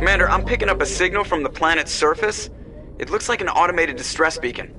Commander, I'm picking up a signal from the planet's surface. It looks like an automated distress beacon.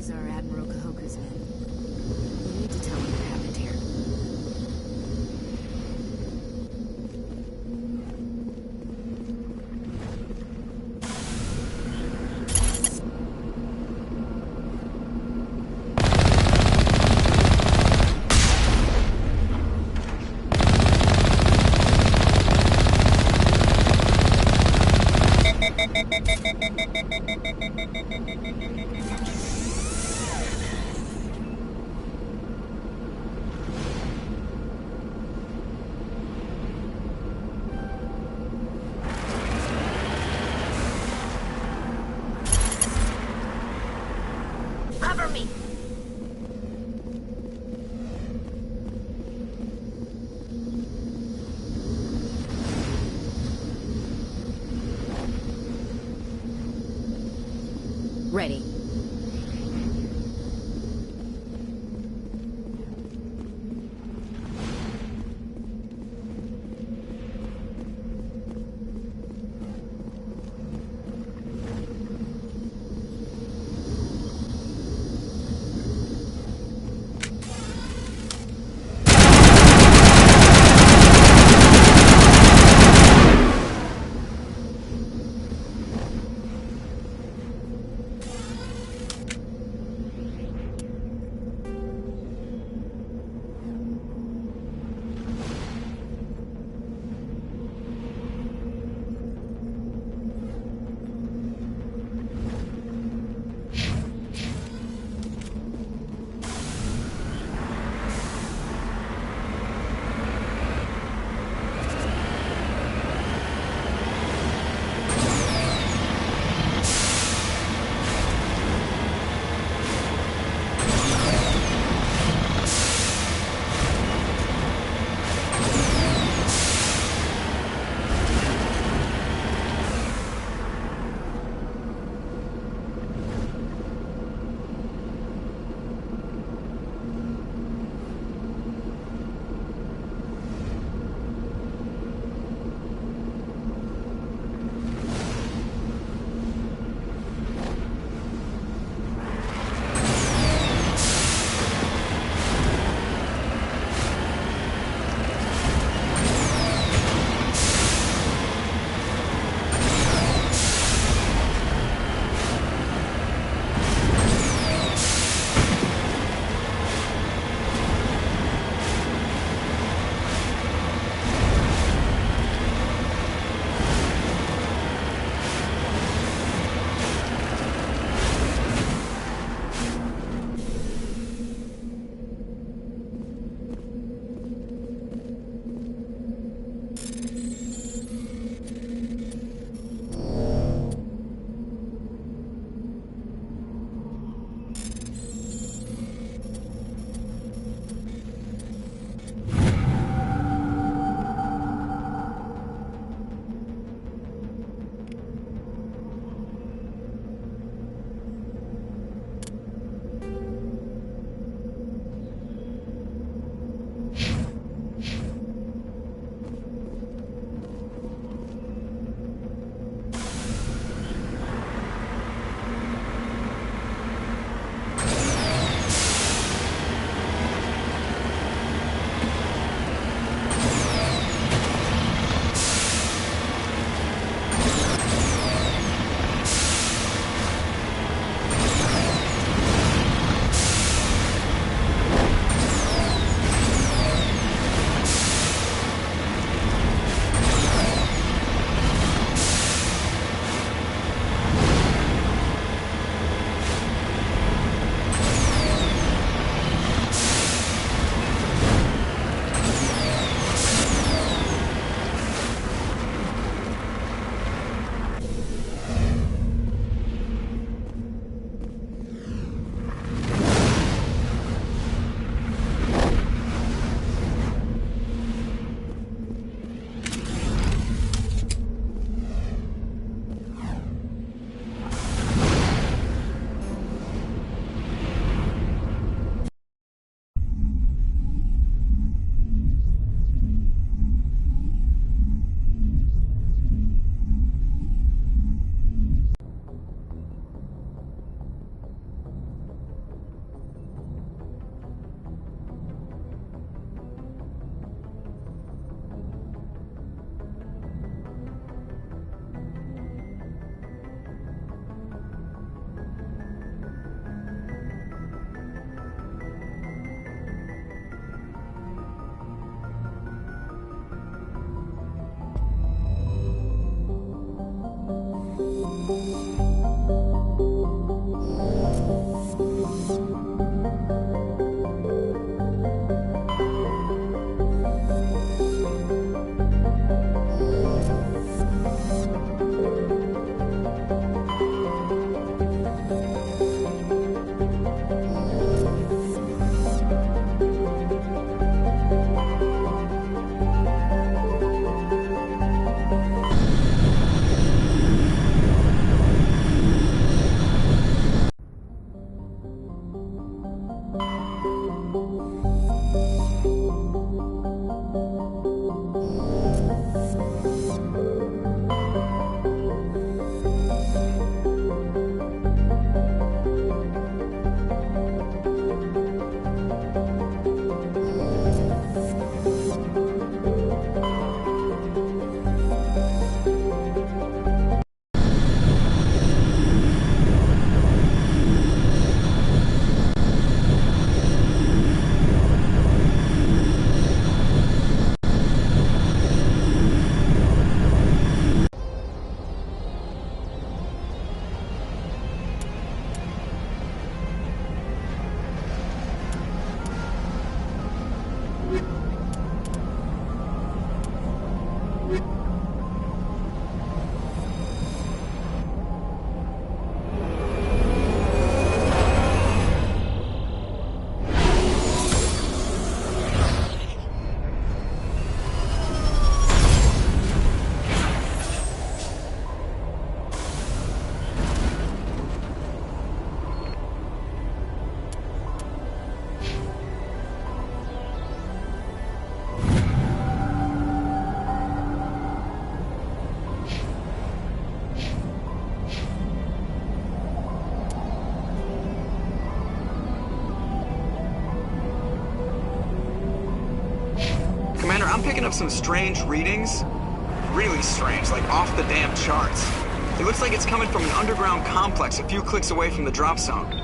These are Admiral Kahoku's men. We need to tell him what happened here. Cover me! Ready. up some strange readings. Really strange, like off the damn charts. It looks like it's coming from an underground complex a few clicks away from the drop zone.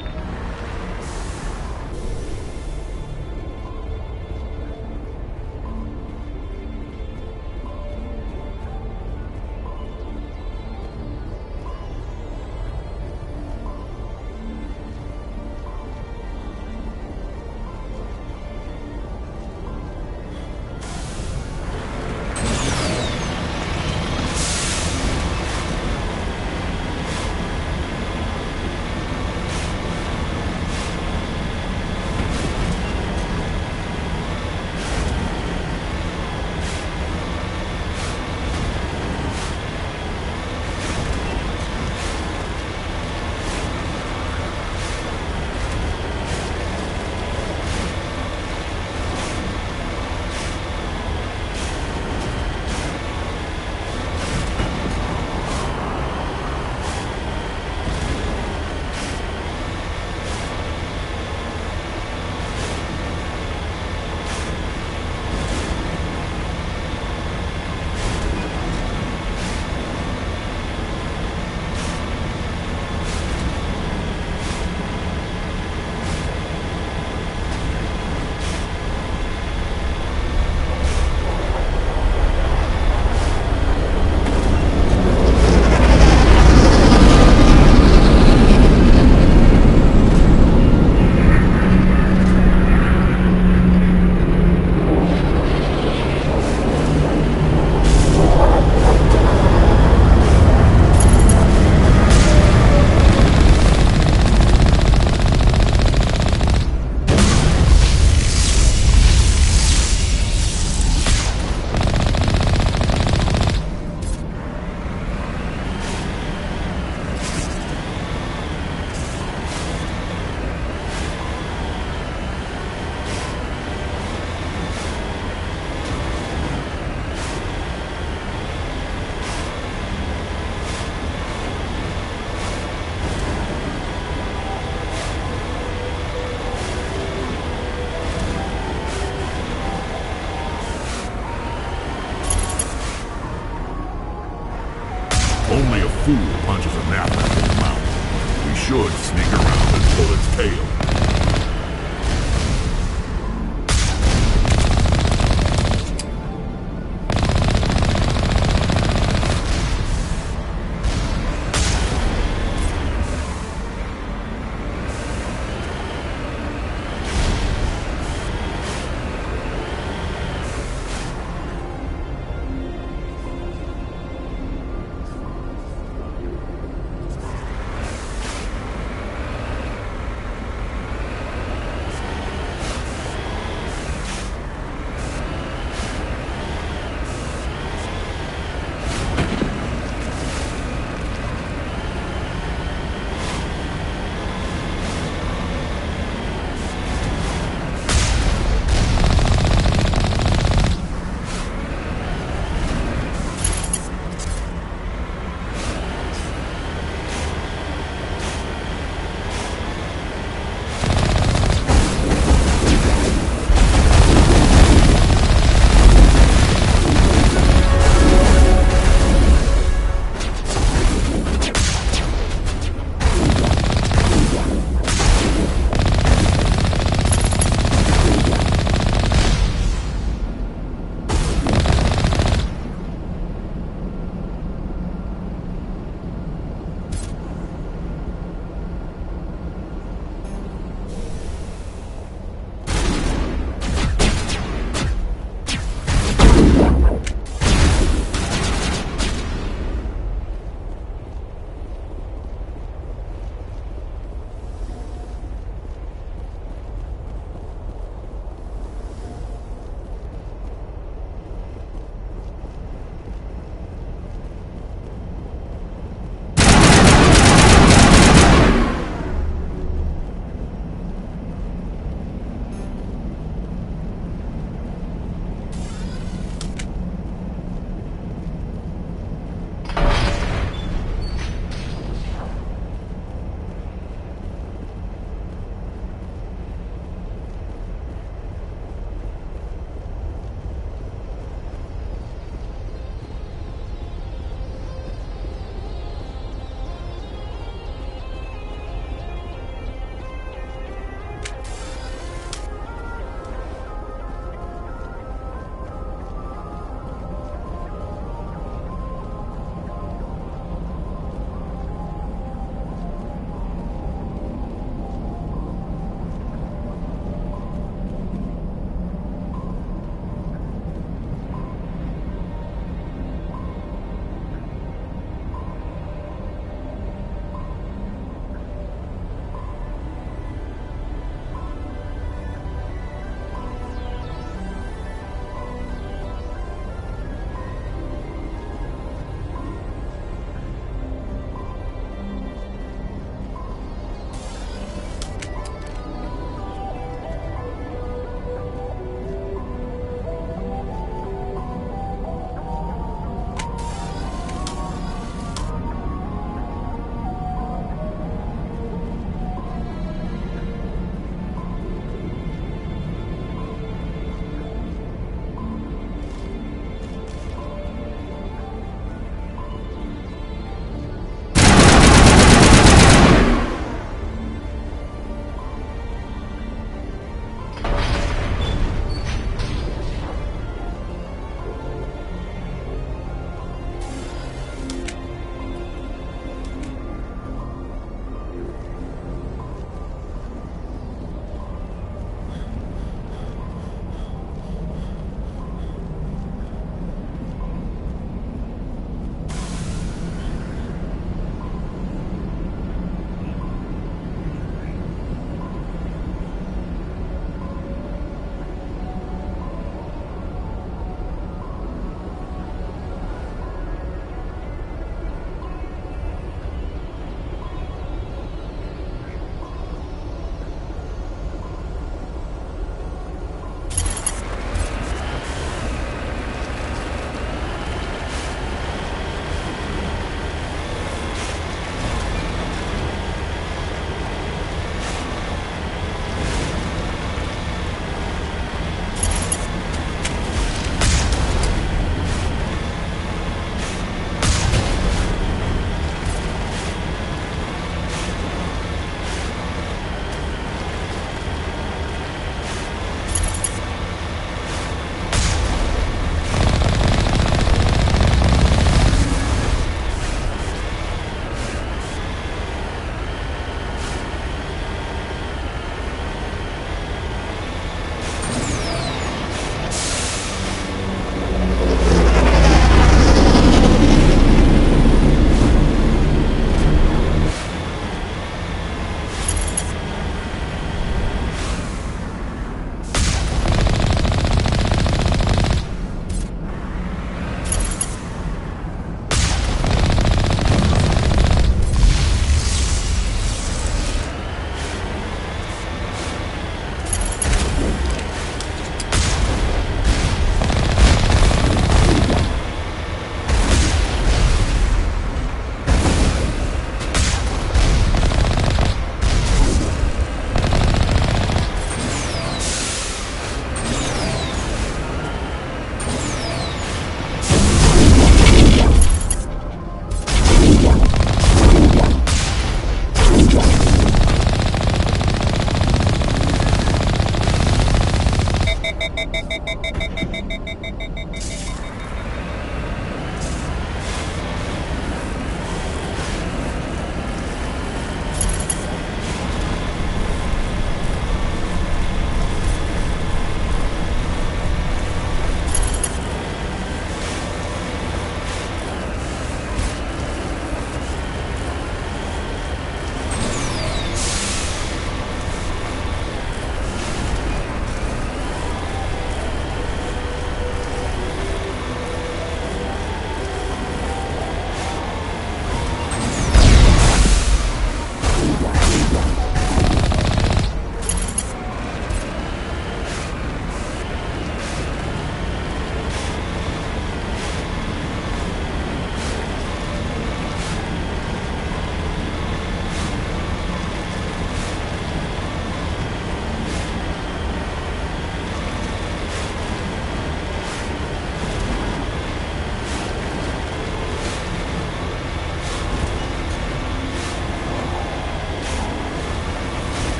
Only a fool punches a map out of his mouth. We should sneak around and pull its tail.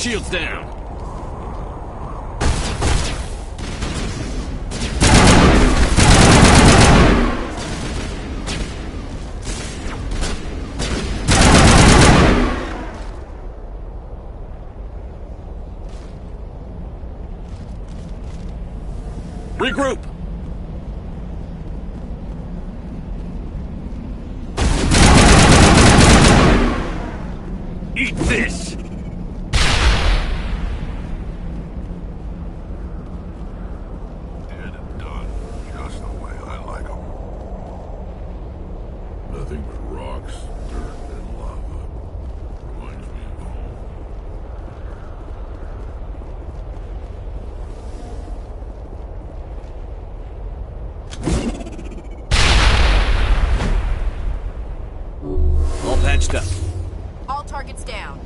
Shields down. Regroup! Eat this! Dead and done, just the way I like 'em. Nothing but rocks, dirt, and lava. Reminds me of home. All patched up. All targets down.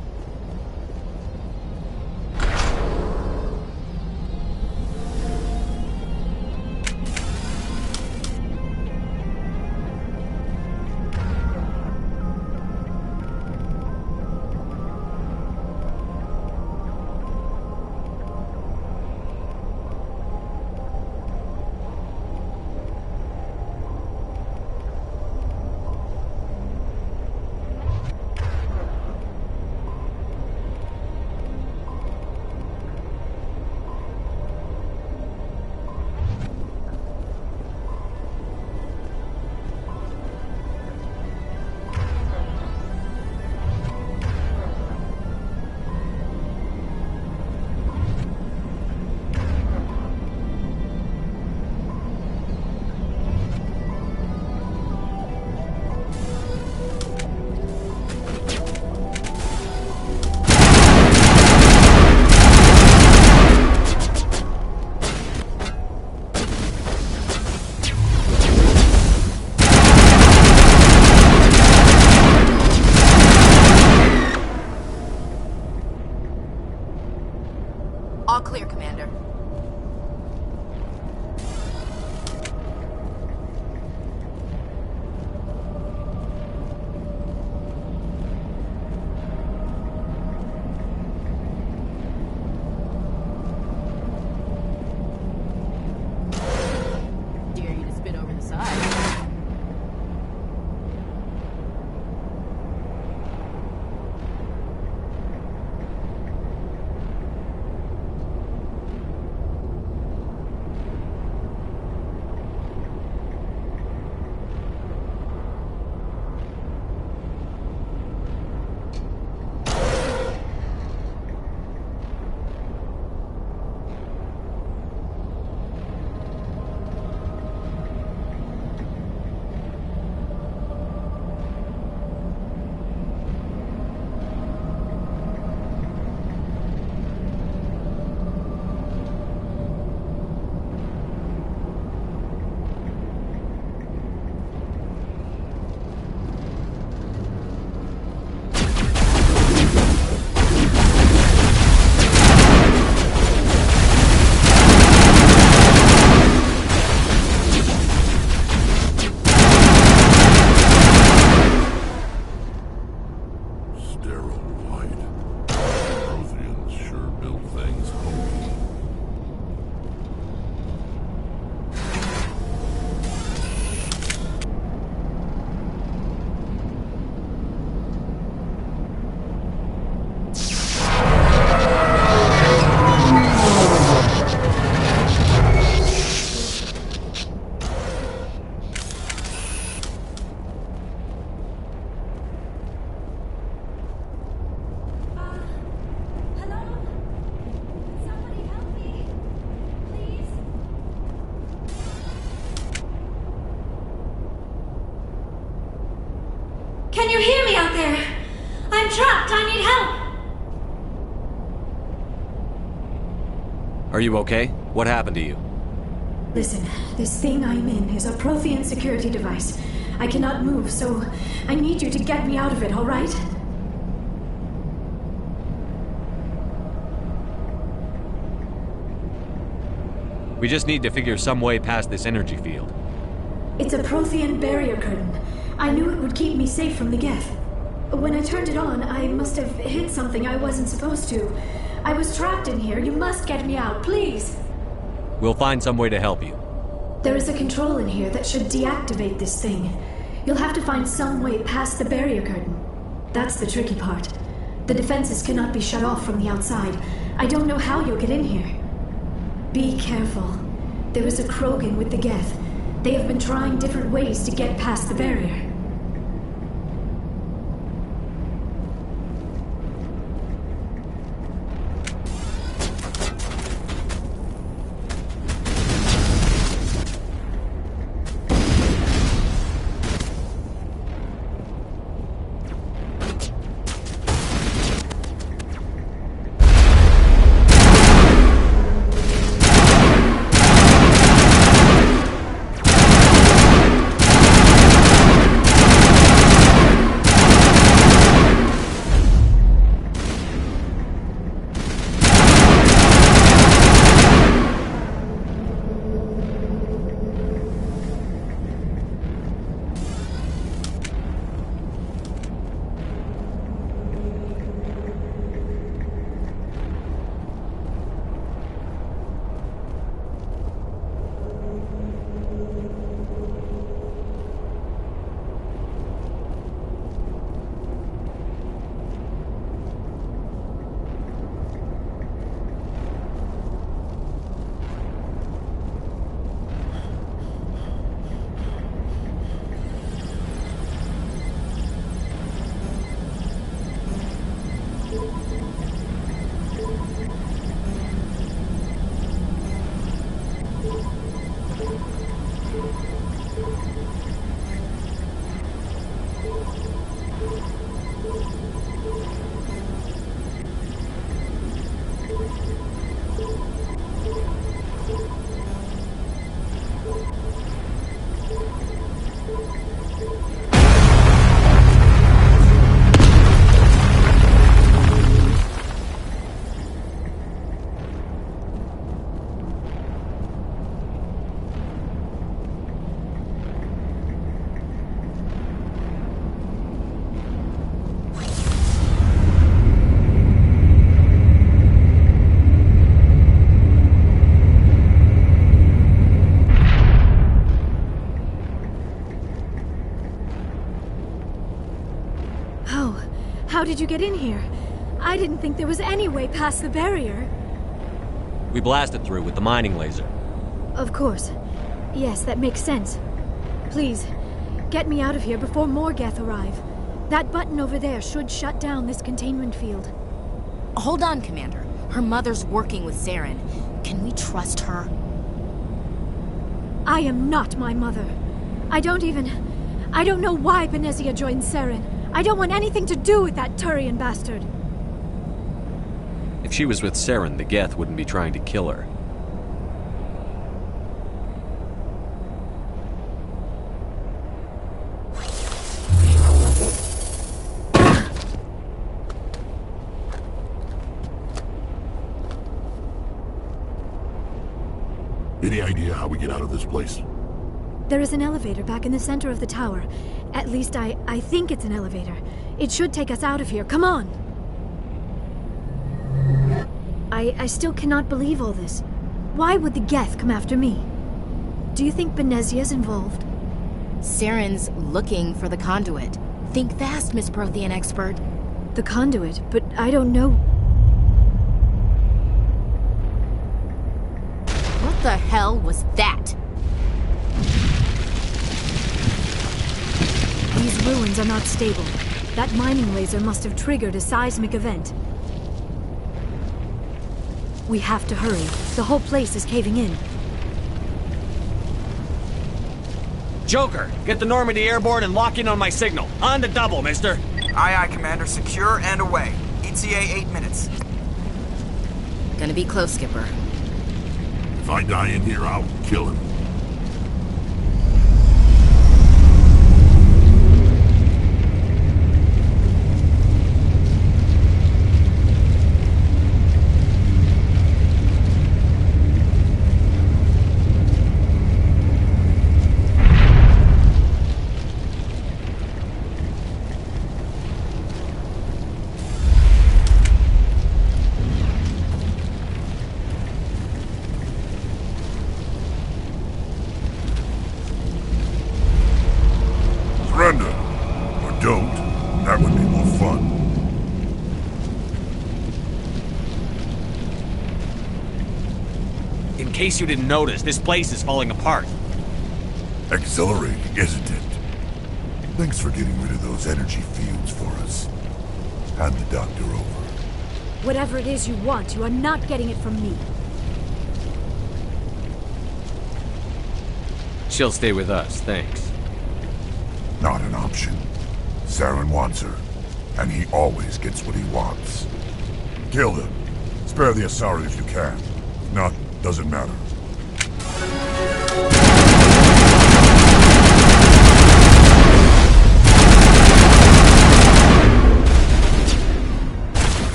there! I'm trapped! I need help! Are you okay? What happened to you? Listen, this thing I'm in is a Prothean security device. I cannot move, so I need you to get me out of it, all right? We just need to figure some way past this energy field. It's a Prothean barrier curtain. I knew it would keep me safe from the Geth. When I turned it on, I must have hit something I wasn't supposed to. I was trapped in here. You must get me out, please! We'll find some way to help you. There is a control in here that should deactivate this thing. You'll have to find some way past the barrier curtain. That's the tricky part. The defenses cannot be shut off from the outside. I don't know how you'll get in here. Be careful. There is a Krogan with the Geth. They have been trying different ways to get past the barrier. How did you get in here? I didn't think there was any way past the barrier. We blasted through with the mining laser. Of course. Yes, that makes sense. Please, get me out of here before more Geth arrive. That button over there should shut down this containment field. Hold on, Commander. Her mother's working with Saren. Can we trust her? I am not my mother. I don't know why Benezia joined Saren. I don't want anything to do with that Turian bastard. If she was with Saren, the Geth wouldn't be trying to kill her. Any idea how we get out of this place? There is an elevator back in the center of the tower. At least I think it's an elevator. It should take us out of here. Come on! I still cannot believe all this. Why would the Geth come after me? Do you think Benezia's involved? Saren's looking for the conduit. Think fast, Miss Prothean expert. The conduit? But I don't know... What the hell was that? These ruins are not stable. That mining laser must have triggered a seismic event. We have to hurry. The whole place is caving in. Joker, get the Normandy airborne and lock in on my signal. On the double, mister. Aye, aye, Commander. Secure and away. ETA 8 minutes. Gonna be close, Skipper. If I die in here, I'll kill him. Surrender. Or don't. That would be more fun. In case you didn't notice, this place is falling apart. Exhilarating, isn't it? Thanks for getting rid of those energy fields for us. Hand the doctor over. Whatever it is you want, you are not getting it from me. She'll stay with us, thanks. Not an option. Saren wants her, and he always gets what he wants. Kill them. Spare the Asari if you can. If not, doesn't matter.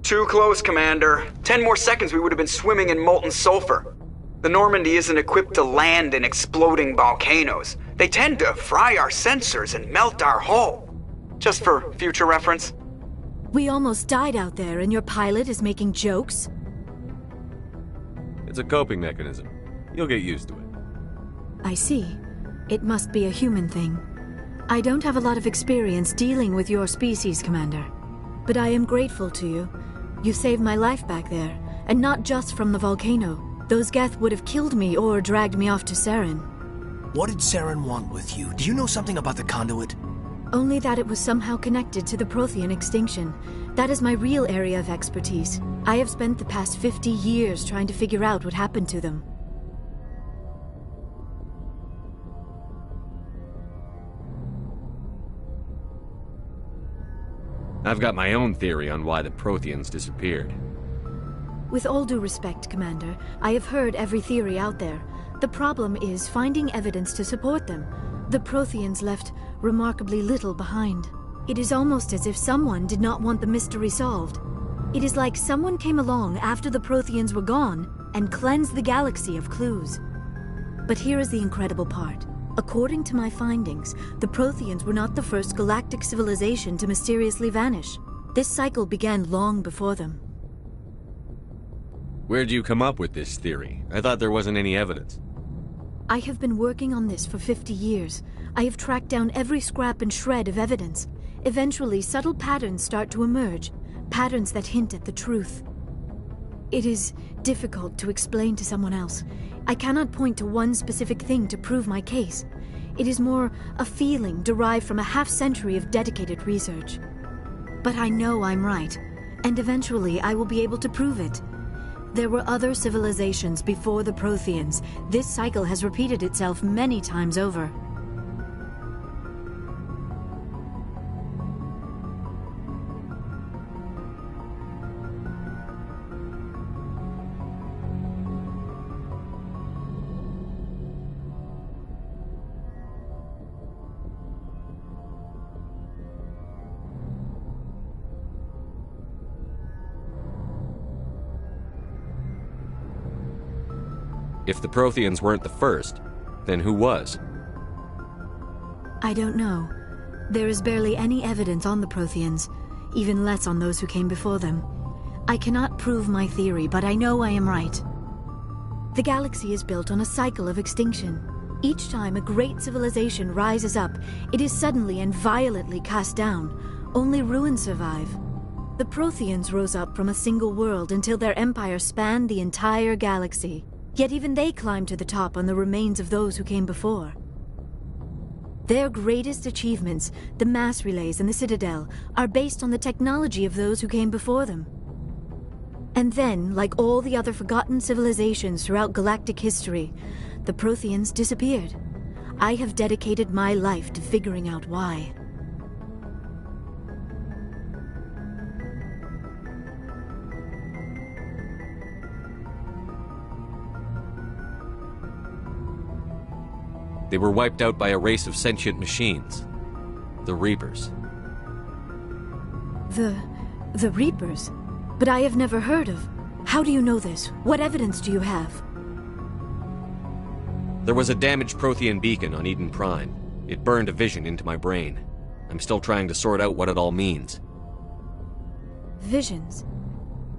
Too close, Commander. 10 more seconds we would have been swimming in molten sulfur. The Normandy isn't equipped to land in exploding volcanoes. They tend to fry our sensors and melt our hull. Just for future reference. We almost died out there, and your pilot is making jokes? It's a coping mechanism. You'll get used to it. I see. It must be a human thing. I don't have a lot of experience dealing with your species, Commander. But I am grateful to you. You saved my life back there, and not just from the volcano. Those Geth would have killed me or dragged me off to Saren. What did Saren want with you? Do you know something about the conduit? Only that it was somehow connected to the Prothean extinction. That is my real area of expertise. I have spent the past 50 years trying to figure out what happened to them. I've got my own theory on why the Protheans disappeared. With all due respect, Commander, I have heard every theory out there. The problem is finding evidence to support them. The Protheans left remarkably little behind. It is almost as if someone did not want the mystery solved. It is like someone came along after the Protheans were gone and cleansed the galaxy of clues. But here is the incredible part. According to my findings, the Protheans were not the first galactic civilization to mysteriously vanish. This cycle began long before them. Where'd you come up with this theory? I thought there wasn't any evidence. I have been working on this for 50 years. I have tracked down every scrap and shred of evidence. Eventually, subtle patterns start to emerge, patterns that hint at the truth. It is difficult to explain to someone else. I cannot point to one specific thing to prove my case. It is more a feeling derived from a half-century of dedicated research. But I know I'm right, And eventually I will be able to prove it. There were other civilizations before the Protheans. This cycle has repeated itself many times over. If the Protheans weren't the first, then who was? I don't know. There is barely any evidence on the Protheans, even less on those who came before them. I cannot prove my theory, but I know I am right. The galaxy is built on a cycle of extinction. Each time a great civilization rises up, it is suddenly and violently cast down. Only ruins survive. The Protheans rose up from a single world until their empire spanned the entire galaxy. Yet even they climbed to the top on the remains of those who came before. Their greatest achievements, the mass relays and the Citadel, are based on the technology of those who came before them. And then, like all the other forgotten civilizations throughout galactic history, the Protheans disappeared. I have dedicated my life to figuring out why. They were wiped out by a race of sentient machines. The Reapers. The Reapers? But I have never heard of. How do you know this? What evidence do you have? There was a damaged Prothean beacon on Eden Prime. It burned a vision into my brain. I'm still trying to sort out what it all means. Visions?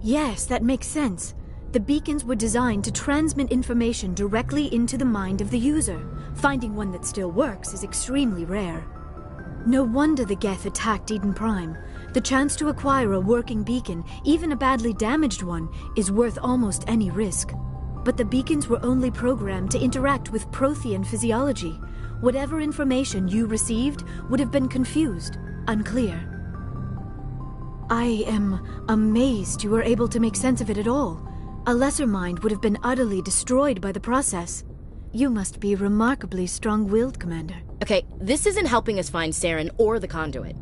Yes, that makes sense. The beacons were designed to transmit information directly into the mind of the user. Finding one that still works is extremely rare. No wonder the Geth attacked Eden Prime. The chance to acquire a working beacon, even a badly damaged one, is worth almost any risk. But the beacons were only programmed to interact with Prothean physiology. Whatever information you received would have been confused, unclear. I am amazed you were able to make sense of it at all. A lesser mind would have been utterly destroyed by the process. You must be remarkably strong-willed, Commander. Okay, this isn't helping us find Saren or the conduit.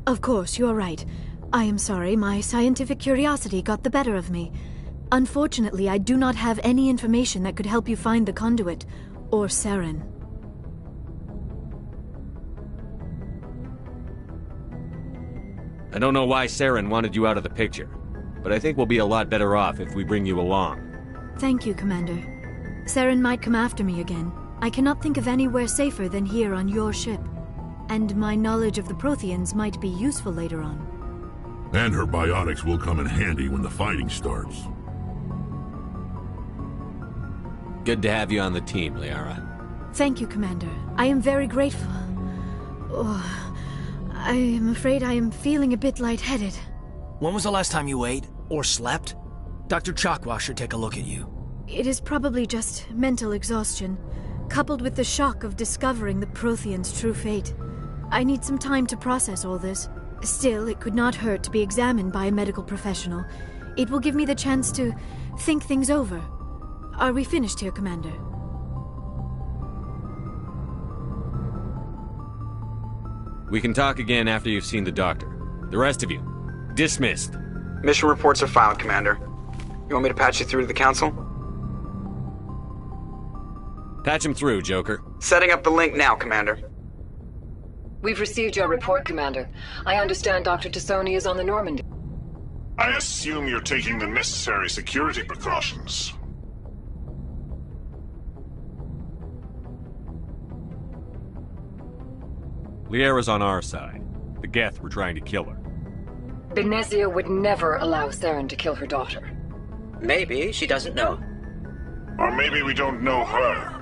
Of course, you're right. I am sorry, my scientific curiosity got the better of me. Unfortunately, I do not have any information that could help you find the conduit, or Saren. I don't know why Saren wanted you out of the picture, but I think we'll be a lot better off if we bring you along. Thank you, Commander. Saren might come after me again. I cannot think of anywhere safer than here on your ship. And my knowledge of the Protheans might be useful later on. And her biotics will come in handy when the fighting starts. Good to have you on the team, Liara. Thank you, Commander. I am very grateful. Oh, I am afraid I am feeling a bit lightheaded. When was the last time you ate? Or slept? Dr. Chakwa should take a look at you. It is probably just mental exhaustion, coupled with the shock of discovering the Protheans' true fate. I need some time to process all this. Still, it could not hurt to be examined by a medical professional. It will give me the chance to think things over. Are we finished here, Commander? We can talk again after you've seen the doctor. The rest of you, dismissed. Mission reports are filed, Commander. You want me to patch you through to the Council? Patch him through, Joker. Setting up the link now, Commander. We've received your report, Commander. I understand Dr. Tassoni is on the Normandy. I assume you're taking the necessary security precautions. Liara's on our side. The Geth were trying to kill her. Benezia would never allow Saren to kill her daughter. Maybe she doesn't know. Or maybe we don't know her.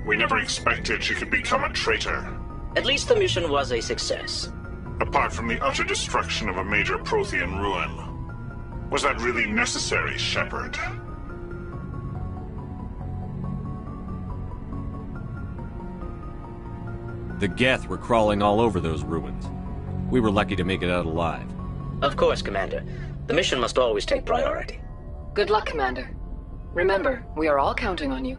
We never expected she could become a traitor. At least the mission was a success. Apart from the utter destruction of a major Prothean ruin. Was that really necessary, Shepard? The Geth were crawling all over those ruins. We were lucky to make it out alive. Of course, Commander. The mission must always take priority. Good luck, Commander. Remember, we are all counting on you.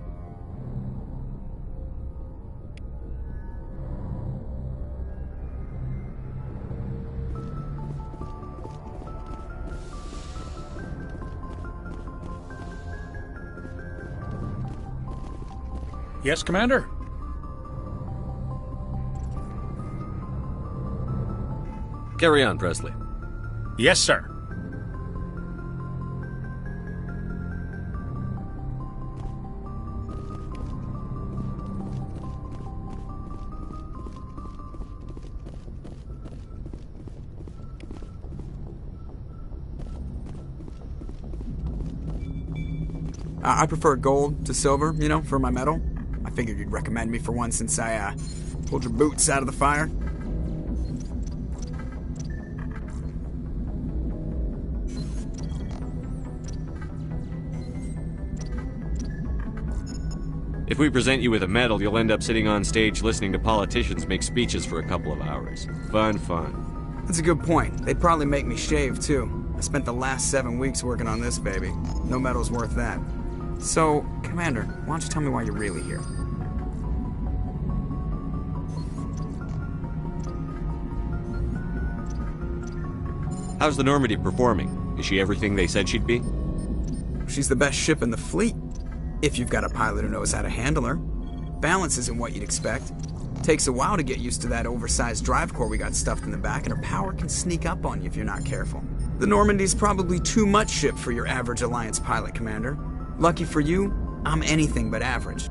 Yes, Commander? Carry on, Presley. Yes, sir. I prefer gold to silver, you know, for my medal. I figured you'd recommend me for one since I, pulled your boots out of the fire. If we present you with a medal, you'll end up sitting on stage listening to politicians make speeches for a couple of hours. Fun. That's a good point. They'd probably make me shave, too. I spent the last 7 weeks working on this baby. No medal's worth that. So, Commander, why don't you tell me why you're really here? How's the Normandy performing? Is she everything they said she'd be? She's the best ship in the fleet, if you've got a pilot who knows how to handle her. Balance isn't what you'd expect. Takes a while to get used to that oversized drive core we got stuffed in the back, and her power can sneak up on you if you're not careful. The Normandy's probably too much ship for your average Alliance pilot, Commander. Lucky for you, I'm anything but average.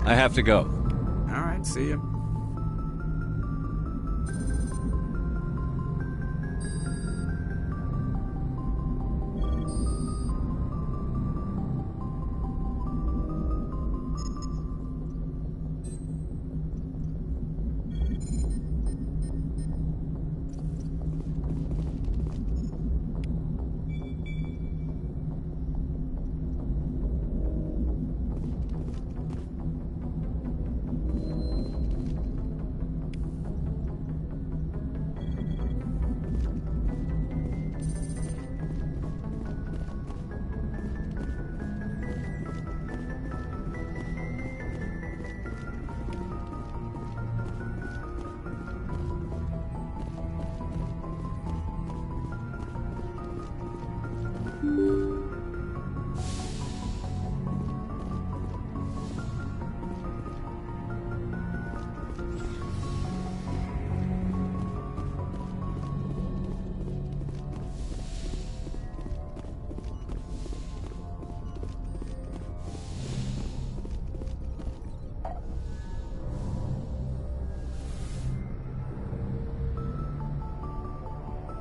I have to go. All right, see ya.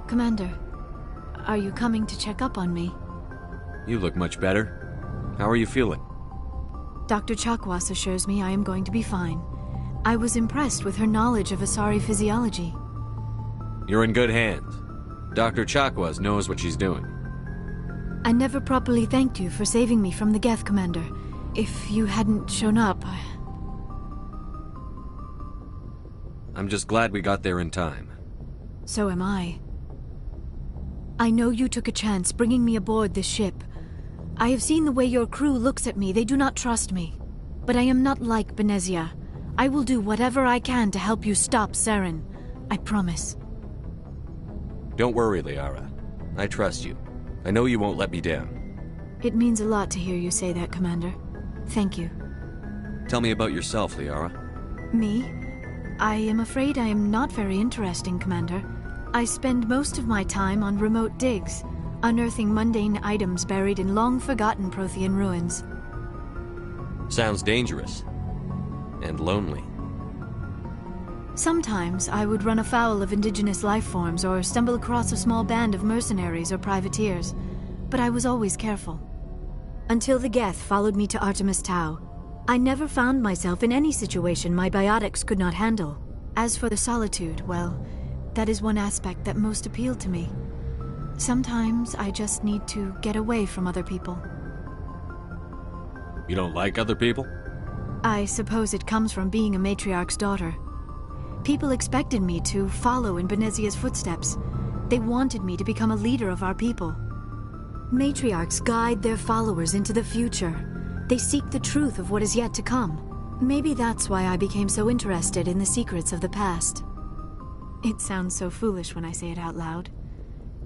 Commander, are you coming to check up on me? You look much better. How are you feeling? Dr. Chakwas assures me I am going to be fine. I was impressed with her knowledge of Asari physiology. You're in good hands. Dr. Chakwas knows what she's doing. I never properly thanked you for saving me from the Geth, Commander. If you hadn't shown up, I'm just glad we got there in time. So am I. I know you took a chance bringing me aboard this ship. I have seen the way your crew looks at me. They do not trust me. But I am not like Benezia. I will do whatever I can to help you stop Saren. I promise. Don't worry, Liara. I trust you. I know you won't let me down. It means a lot to hear you say that, Commander. Thank you. Tell me about yourself, Liara. Me? I am afraid I am not very interesting, Commander. I spend most of my time on remote digs, unearthing mundane items buried in long-forgotten Prothean ruins. Sounds dangerous. And lonely. Sometimes I would run afoul of indigenous life forms or stumble across a small band of mercenaries or privateers, but I was always careful. Until the Geth followed me to Artemis Tau, I never found myself in any situation my biotics could not handle. As for the solitude, well, that is one aspect that most appealed to me. Sometimes I just need to get away from other people. You don't like other people? I suppose it comes from being a matriarch's daughter. People expected me to follow in Benezia's footsteps. They wanted me to become a leader of our people. Matriarchs guide their followers into the future. They seek the truth of what is yet to come. Maybe that's why I became so interested in the secrets of the past. It sounds so foolish when I say it out loud.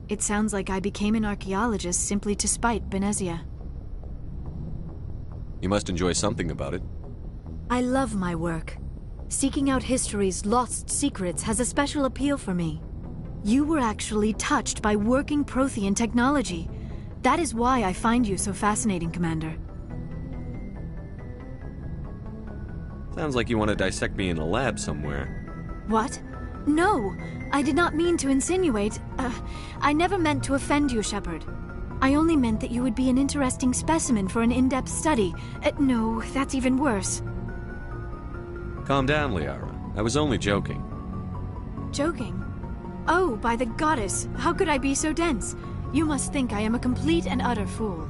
It sounds like I became an archaeologist simply to spite Benezia. You must enjoy something about it. I love my work. Seeking out history's lost secrets has a special appeal for me. You were actually touched by working Prothean technology. That is why I find you so fascinating, Commander. Sounds like you want to dissect me in a lab somewhere. What? No, I did not mean to insinuate. I never meant to offend you, Shepard. I only meant that you would be an interesting specimen for an in-depth study. No, that's even worse. Calm down, Liara. I was only joking. Joking? Oh, by the goddess, how could I be so dense? You must think I am a complete and utter fool.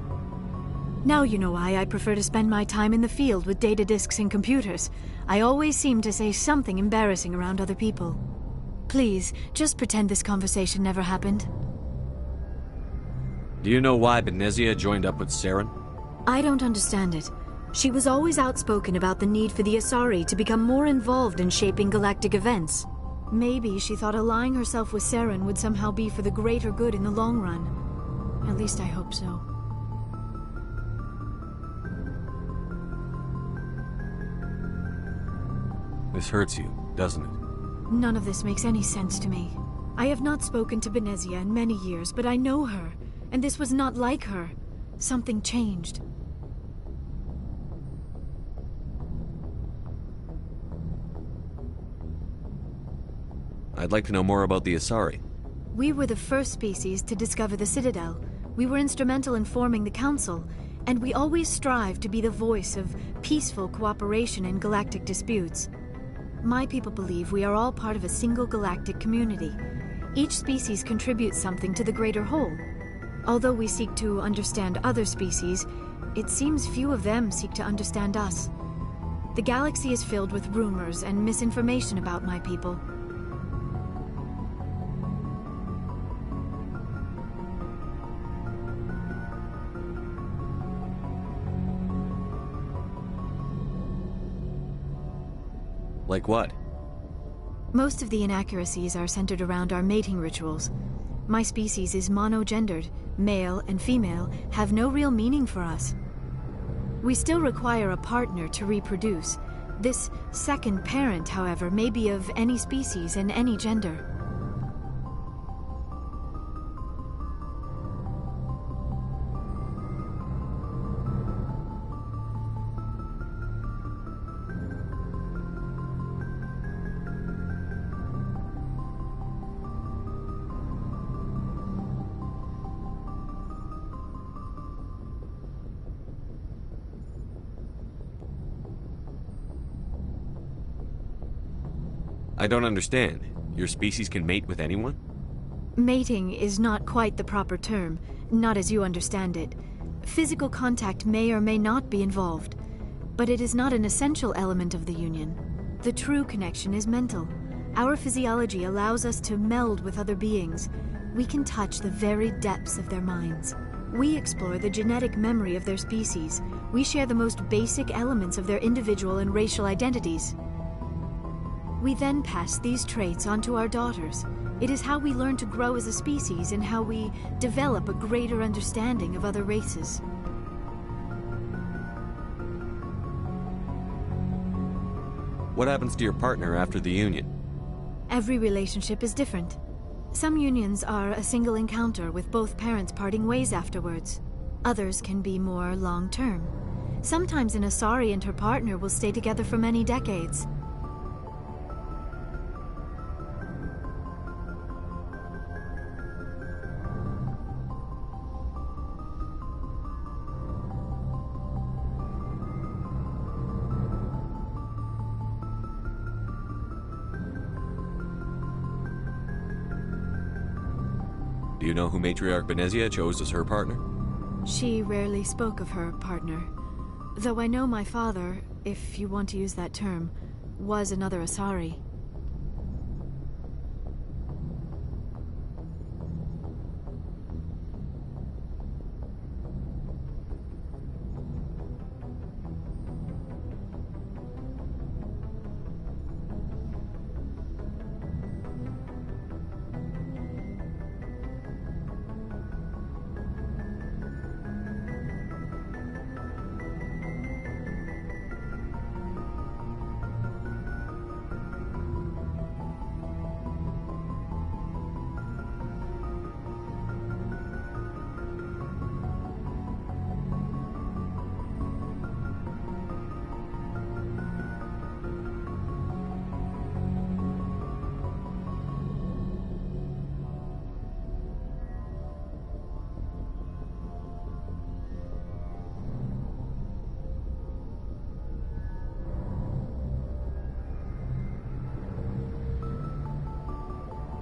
Now you know why I prefer to spend my time in the field with data disks and computers. I always seem to say something embarrassing around other people. Please, just pretend this conversation never happened. Do you know why Benezia joined up with Saren? I don't understand it. She was always outspoken about the need for the Asari to become more involved in shaping galactic events. Maybe she thought allying herself with Saren would somehow be for the greater good in the long run. At least I hope so. This hurts you, doesn't it? None of this makes any sense to me. I have not spoken to Benezia in many years, but I know her, and this was not like her. Something changed. I'd like to know more about the Asari. We were the first species to discover the Citadel. We were instrumental in forming the Council, and we always strive to be the voice of peaceful cooperation in galactic disputes. My people believe we are all part of a single galactic community. Each species contributes something to the greater whole. Although we seek to understand other species, it seems few of them seek to understand us. The galaxy is filled with rumors and misinformation about my people. Like what? Most of the inaccuracies are centered around our mating rituals. My species is monogendered. Male and female have no real meaning for us. We still require a partner to reproduce. This second parent, however, may be of any species and any gender. I don't understand. Your species can mate with anyone? Mating is not quite the proper term, not as you understand it. Physical contact may or may not be involved, but it is not an essential element of the union. The true connection is mental. Our physiology allows us to meld with other beings. We can touch the very depths of their minds. We explore the genetic memory of their species. We share the most basic elements of their individual and racial identities. We then pass these traits on to our daughters. It is how we learn to grow as a species and how we develop a greater understanding of other races. What happens to your partner after the union? Every relationship is different. Some unions are a single encounter with both parents parting ways afterwards. Others can be more long-term. Sometimes an Asari and her partner will stay together for many decades. Do you know who Matriarch Benezia chose as her partner? She rarely spoke of her partner. Though I know my father, if you want to use that term, was another Asari.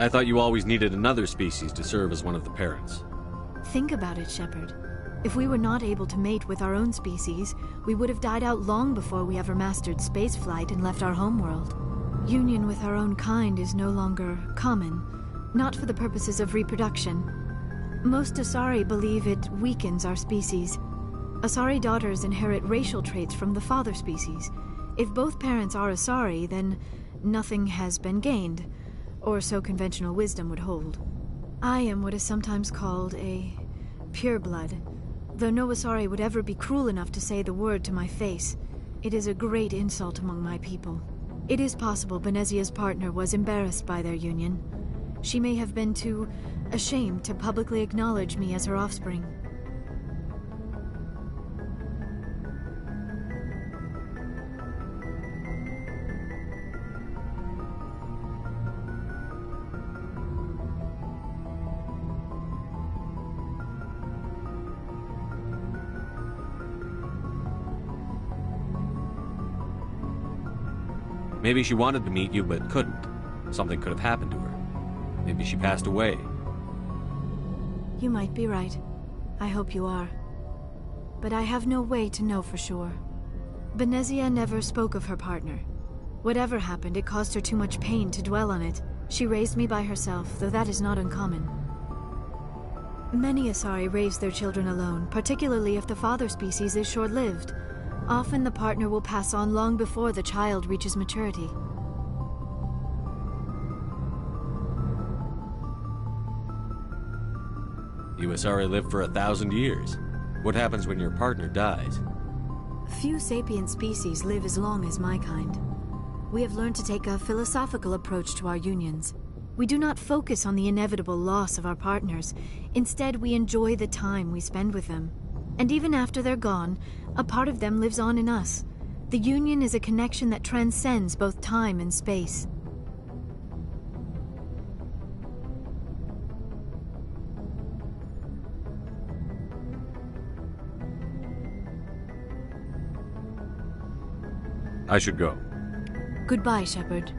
I thought you always needed another species to serve as one of the parents. Think about it, Shepard. If we were not able to mate with our own species, we would have died out long before we ever mastered spaceflight and left our homeworld. Union with our own kind is no longer common, not for the purposes of reproduction. Most Asari believe it weakens our species. Asari daughters inherit racial traits from the father species. If both parents are Asari, then nothing has been gained, or so conventional wisdom would hold. I am what is sometimes called a pureblood. Though no Asari would ever be cruel enough to say the word to my face, it is a great insult among my people. It is possible Benezia's partner was embarrassed by their union. She may have been too ashamed to publicly acknowledge me as her offspring. Maybe she wanted to meet you, but couldn't. Something could have happened to her. Maybe she passed away. You might be right. I hope you are. But I have no way to know for sure. Benezia never spoke of her partner. Whatever happened, it caused her too much pain to dwell on it. She raised me by herself, though that is not uncommon. Many Asari raise their children alone, particularly if the father species is short-lived. Often the partner will pass on long before the child reaches maturity. You Asari live for 1,000 years. What happens when your partner dies? Few sapient species live as long as my kind. We have learned to take a philosophical approach to our unions. We do not focus on the inevitable loss of our partners. Instead, we enjoy the time we spend with them. And even after they're gone, a part of them lives on in us. The union is a connection that transcends both time and space. I should go. Goodbye, Shepard.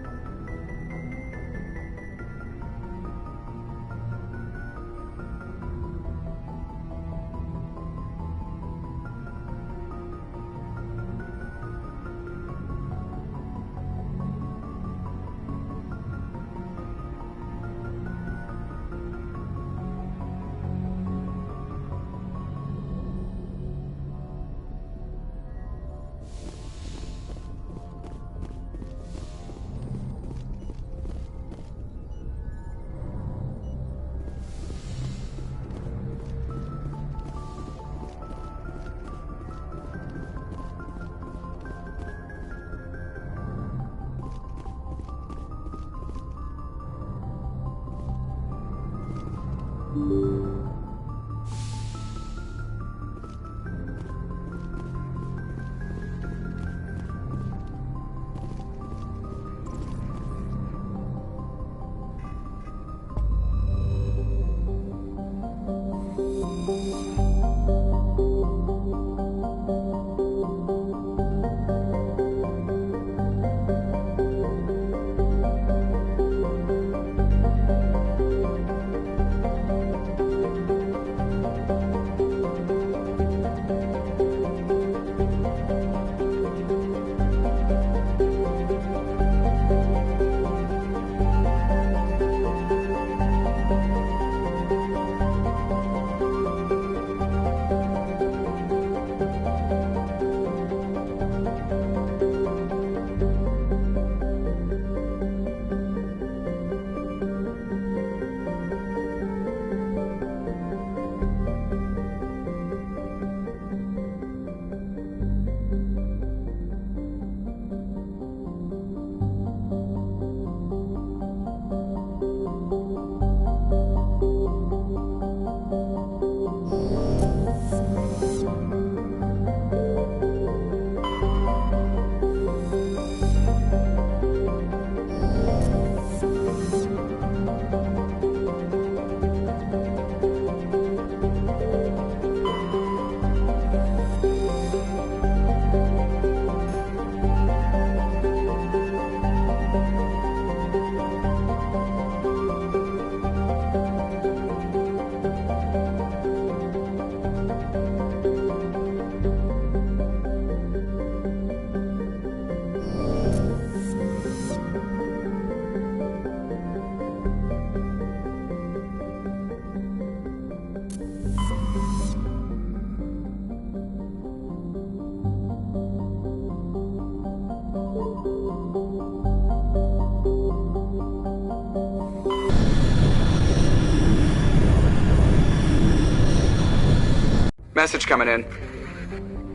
Message coming in.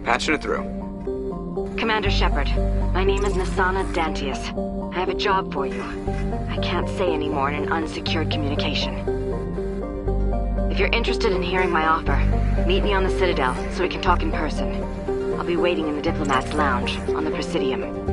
Patching it through. Commander Shepard, my name is Nasana Dantius. I have a job for you. I can't say any more in an unsecured communication. If you're interested in hearing my offer, meet me on the Citadel so we can talk in person. I'll be waiting in the Diplomat's Lounge on the Presidium.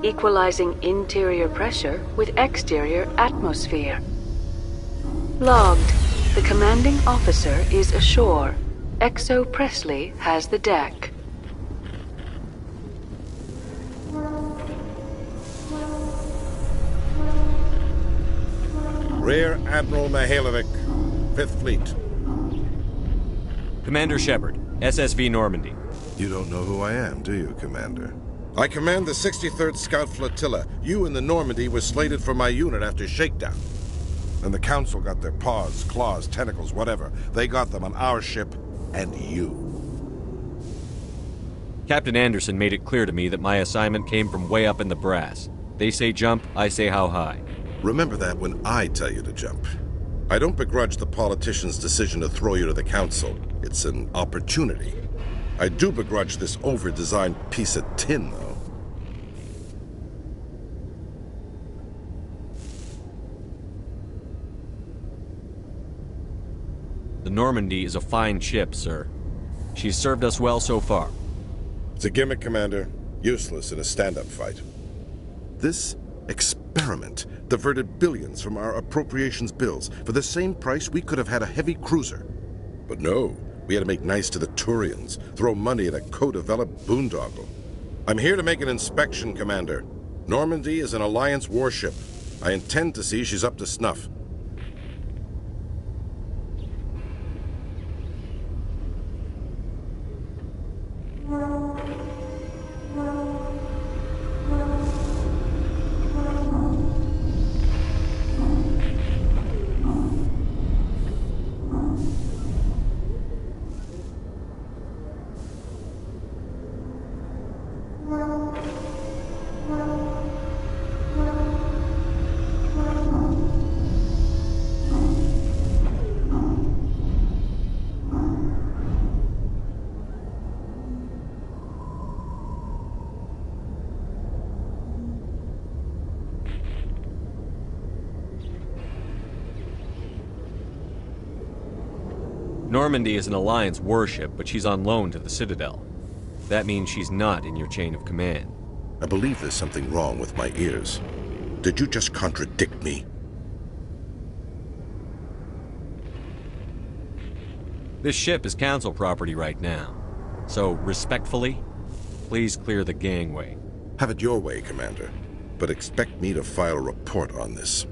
Equalizing interior pressure with exterior atmosphere. Logged. The commanding officer is ashore. Exo Presley has the deck. Rear Admiral Mihailovic, 5th Fleet. Commander Shepard, SSV Normandy. You don't know who I am, do you, Commander? I command the 63rd Scout Flotilla. You and the Normandy were slated for my unit after shakedown. And the Council got their paws, claws, tentacles, whatever. They got them on our ship, and you. Captain Anderson made it clear to me that my assignment came from way up in the brass. They say jump, I say how high. Remember that when I tell you to jump. I don't begrudge the politician's decision to throw you to the Council. It's an opportunity. I do begrudge this over-designed piece of tin, though. The Normandy is a fine ship, sir. She's served us well so far. It's a gimmick, Commander. Useless in a stand-up fight. This experiment diverted billions from our appropriations bills. For the same price, we could have had a heavy cruiser. But no, we had to make nice to the Turians, throw money at a co-developed boondoggle. I'm here to make an inspection, Commander. Normandy is an Alliance warship. I intend to see she's up to snuff. Normandy is an Alliance warship, but she's on loan to the Citadel. That means she's not in your chain of command. I believe there's something wrong with my ears. Did you just contradict me? This ship is Council property right now. So, respectfully, please clear the gangway. Have it your way, Commander. But expect me to file a report on this.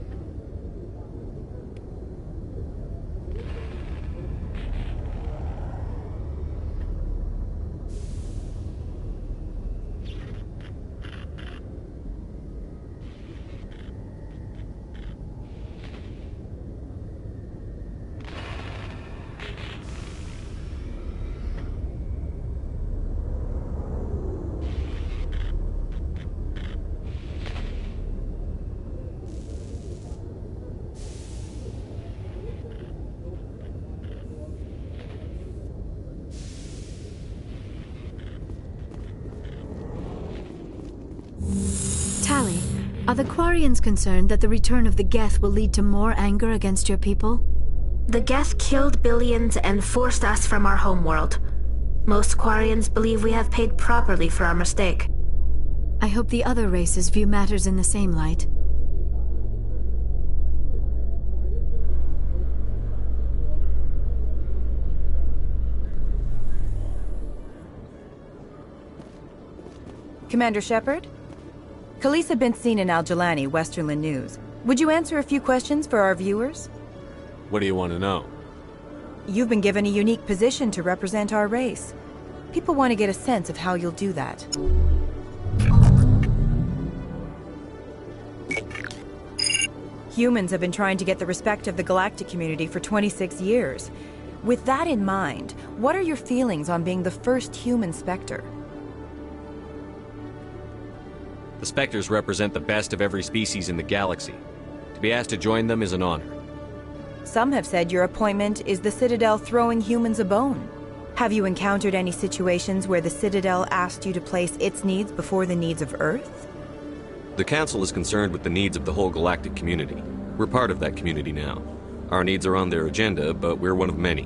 Tali, are the Quarians concerned that the return of the Geth will lead to more anger against your people? The Geth killed billions and forced us from our homeworld. Most Quarians believe we have paid properly for our mistake. I hope the other races view matters in the same light. Commander Shepard? Khalisah bint Sinan al-Jilani, Westerland News. Would you answer a few questions for our viewers? What do you want to know? You've been given a unique position to represent our race. People want to get a sense of how you'll do that. Humans have been trying to get the respect of the galactic community for 26 years. With that in mind, what are your feelings on being the first human Spectre? The Spectres represent the best of every species in the galaxy. To be asked to join them is an honor. Some have said your appointment is the Citadel throwing humans a bone. Have you encountered any situations where the Citadel asked you to place its needs before the needs of Earth? The Council is concerned with the needs of the whole galactic community. We're part of that community now. Our needs are on their agenda, but we're one of many.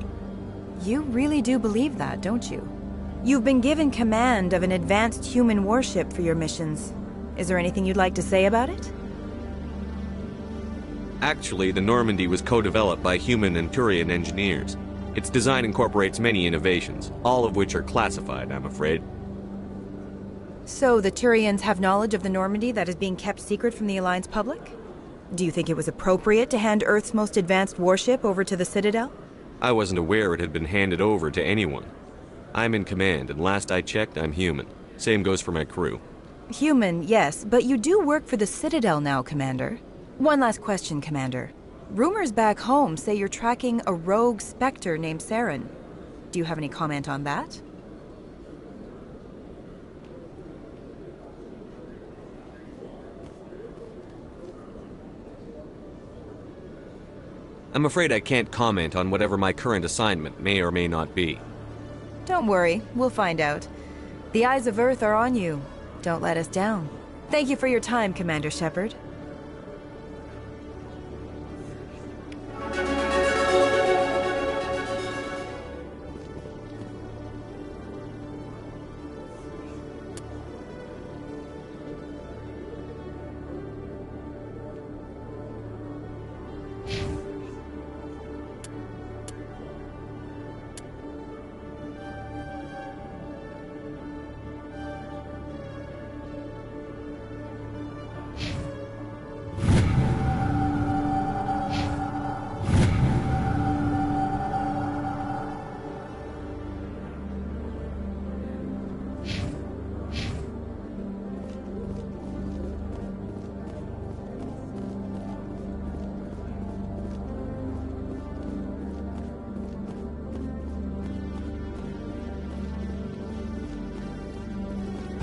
You really do believe that, don't you? You've been given command of an advanced human warship for your missions. Is there anything you'd like to say about it? Actually, the Normandy was co-developed by human and Turian engineers. Its design incorporates many innovations, all of which are classified, I'm afraid. So the Turians have knowledge of the Normandy that is being kept secret from the Alliance public? Do you think it was appropriate to hand Earth's most advanced warship over to the Citadel? I wasn't aware it had been handed over to anyone. I'm in command, and last I checked, I'm human. Same goes for my crew. Human, yes, but you do work for the Citadel now, Commander. One last question, Commander. Rumors back home say you're tracking a rogue Spectre named Saren. Do you have any comment on that? I'm afraid I can't comment on whatever my current assignment may or may not be. Don't worry, we'll find out. The eyes of Earth are on you. Don't let us down. Thank you for your time, Commander Shepard.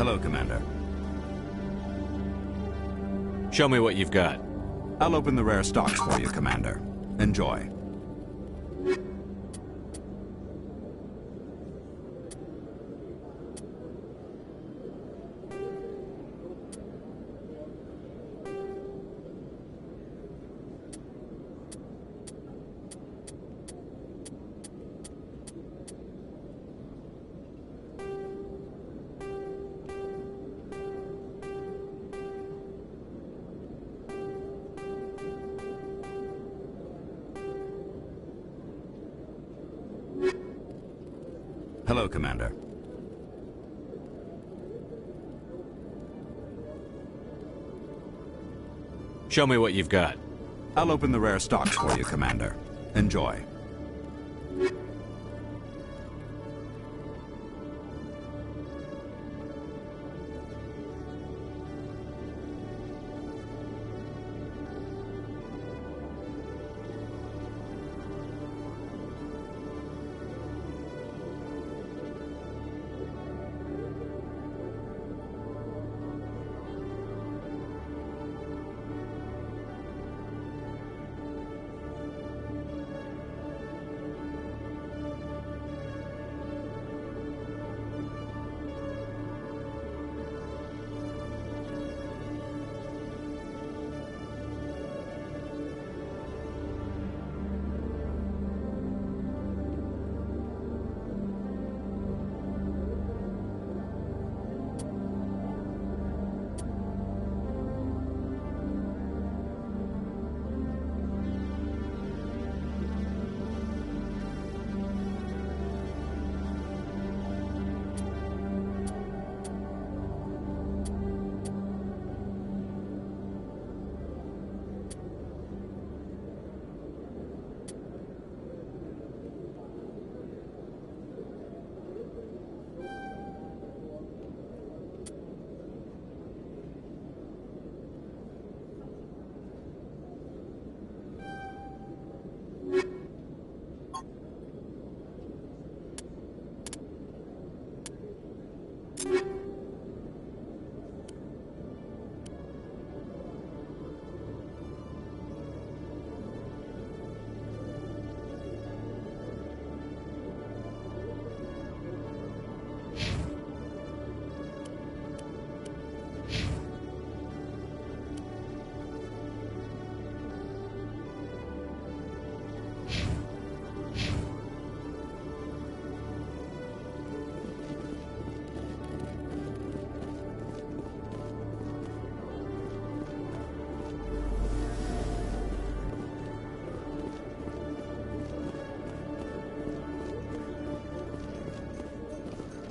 Hello, Commander. Show me what you've got. I'll open the rare stocks for you, Commander. Enjoy. Hello, Commander. Show me what you've got. I'll open the rare stocks for you, Commander. Enjoy.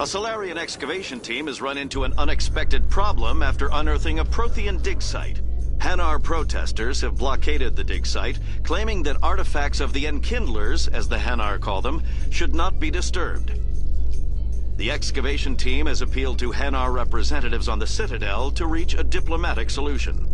A Salarian excavation team has run into an unexpected problem after unearthing a Prothean dig site. Hanar protesters have blockaded the dig site, claiming that artifacts of the Enkindlers, as the Hanar call them, should not be disturbed. The excavation team has appealed to Hanar representatives on the Citadel to reach a diplomatic solution.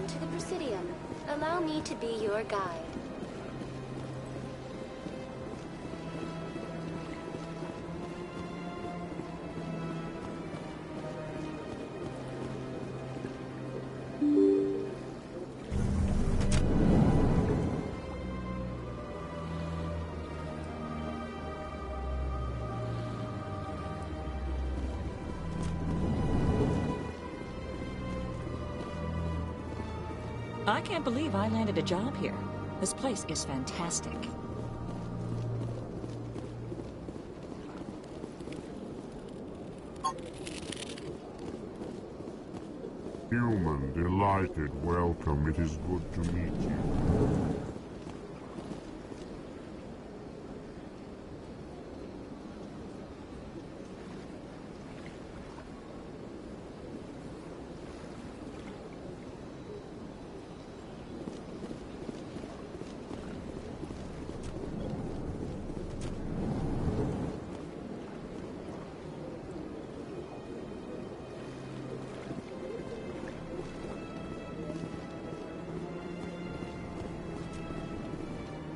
to the Presidium. Allow me to be your guide. I can't believe I landed a job here. This place is fantastic. Human, delighted, welcome. It is good to meet you.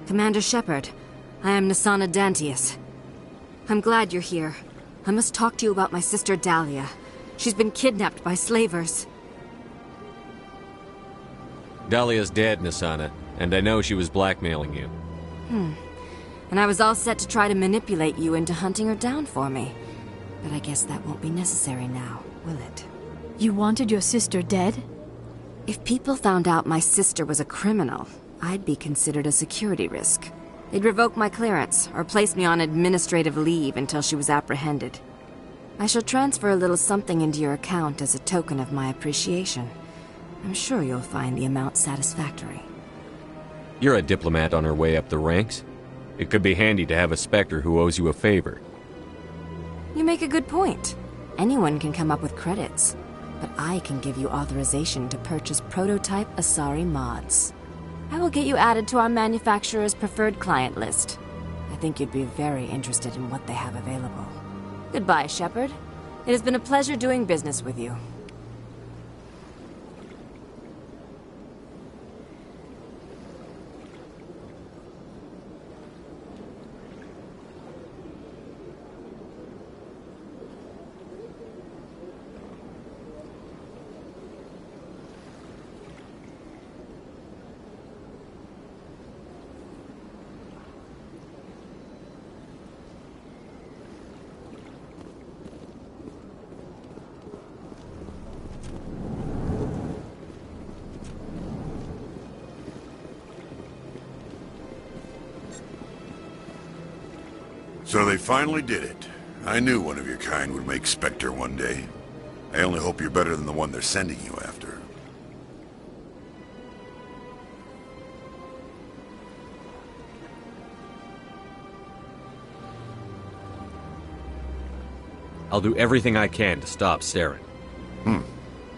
Commander Shepard, I am Nassana Dantius. I'm glad you're here. I must talk to you about my sister Dahlia. She's been kidnapped by slavers. Dahlia's dead, Nassana, and I know she was blackmailing you. And I was all set to try to manipulate you into hunting her down for me. But I guess that won't be necessary now, will it? You wanted your sister dead? If people found out my sister was a criminal, I'd be considered a security risk. They'd revoke my clearance, or place me on administrative leave until she was apprehended. I shall transfer a little something into your account as a token of my appreciation. I'm sure you'll find the amount satisfactory. You're a diplomat on her way up the ranks. It could be handy to have a Spectre who owes you a favor. You make a good point. Anyone can come up with credits, but I can give you authorization to purchase prototype Asari mods. I will get you added to our manufacturer's preferred client list. I think you'd be very interested in what they have available. Goodbye, Shepard. It has been a pleasure doing business with you. So they finally did it. I knew one of your kind would make Spectre one day. I only hope you're better than the one they're sending you after. I'll do everything I can to stop Saren.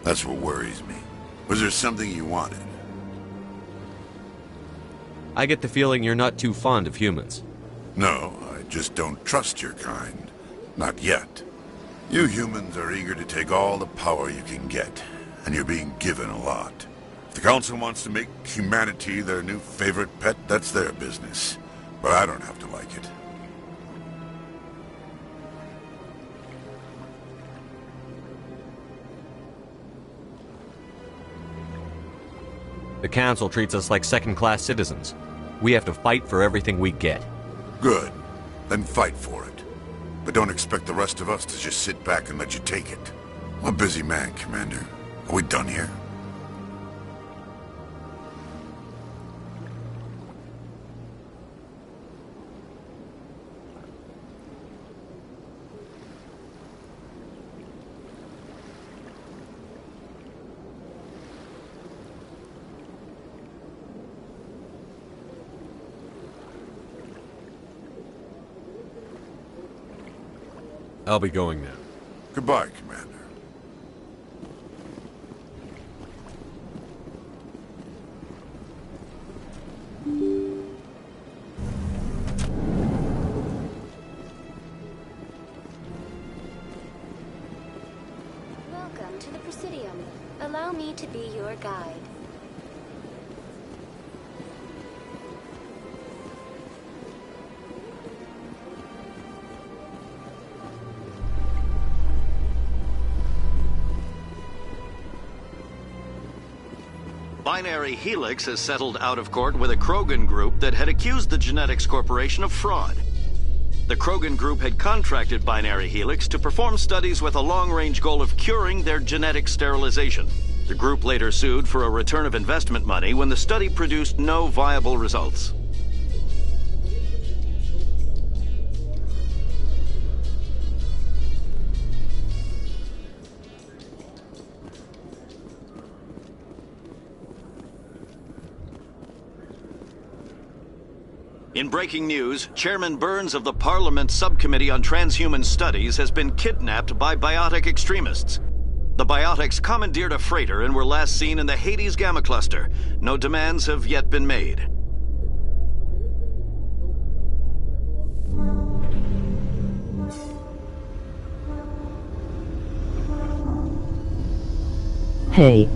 That's what worries me. Was there something you wanted? I get the feeling you're not too fond of humans. No, I just don't trust your kind. Not yet. You humans are eager to take all the power you can get, and you're being given a lot. If the Council wants to make humanity their new favorite pet, that's their business. But I don't have to like it. The Council treats us like second-class citizens. We have to fight for everything we get. Good. Then fight for it. But don't expect the rest of us to just sit back and let you take it. I'm a busy man, Commander. Are we done here? I'll be going now. Goodbye, Commander. Welcome to the Presidium. Allow me to be your guide. Binary Helix has settled out of court with a Krogan group that had accused the Genetics Corporation of fraud. The Krogan group had contracted Binary Helix to perform studies with a long-range goal of curing their genetic sterilization. The group later sued for a return of investment money when the study produced no viable results. In breaking news, Chairman Burns of the Parliament Subcommittee on Transhuman Studies has been kidnapped by biotic extremists. The biotics commandeered a freighter and were last seen in the Hades Gamma Cluster. No demands have yet been made. Hey.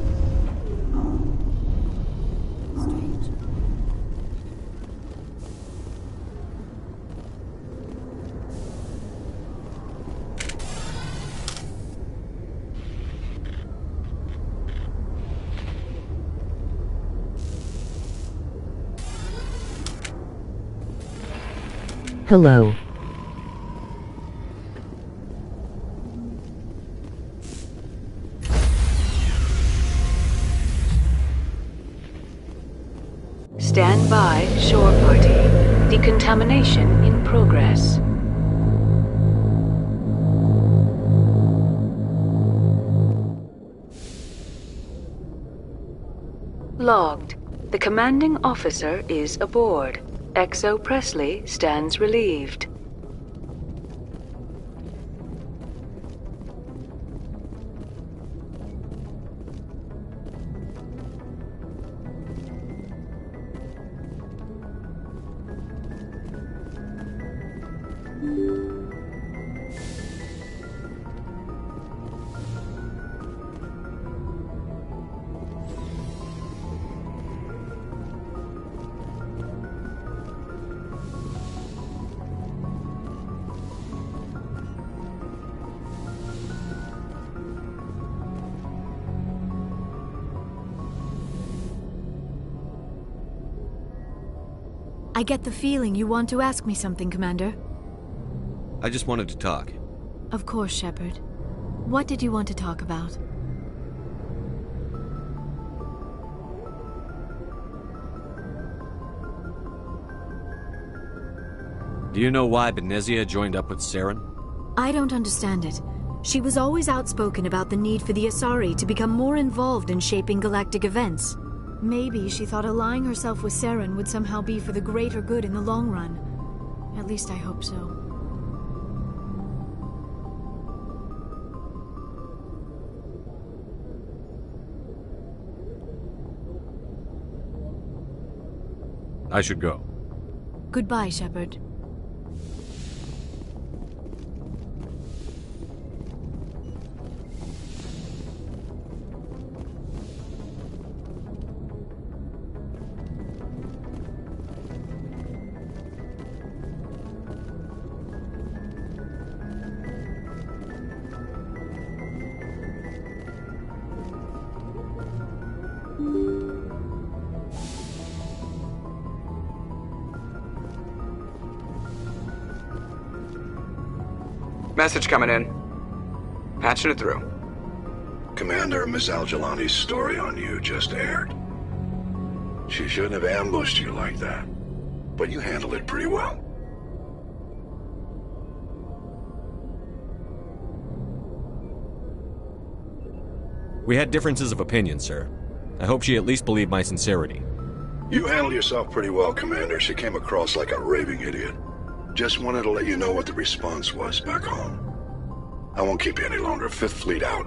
Hello. Stand by, shore party. Decontamination in progress. Logged. The commanding officer is aboard. XO Presley stands relieved. I get the feeling you want to ask me something, Commander. I just wanted to talk. Of course, Shepard. What did you want to talk about? Do you know why Benezia joined up with Saren? I don't understand it. She was always outspoken about the need for the Asari to become more involved in shaping galactic events. Maybe she thought allying herself with Saren would somehow be for the greater good in the long run. At least I hope so. I should go. Goodbye, Shepard. Message coming in. Patching it through. Commander, Miss Al-Jalani's story on you just aired. She shouldn't have ambushed you like that, but you handled it pretty well. We had differences of opinion, sir. I hope she at least believed my sincerity. You handled yourself pretty well, Commander. She came across like a raving idiot. Just wanted to let you know what the response was back home. I won't keep you any longer. Fifth Fleet out.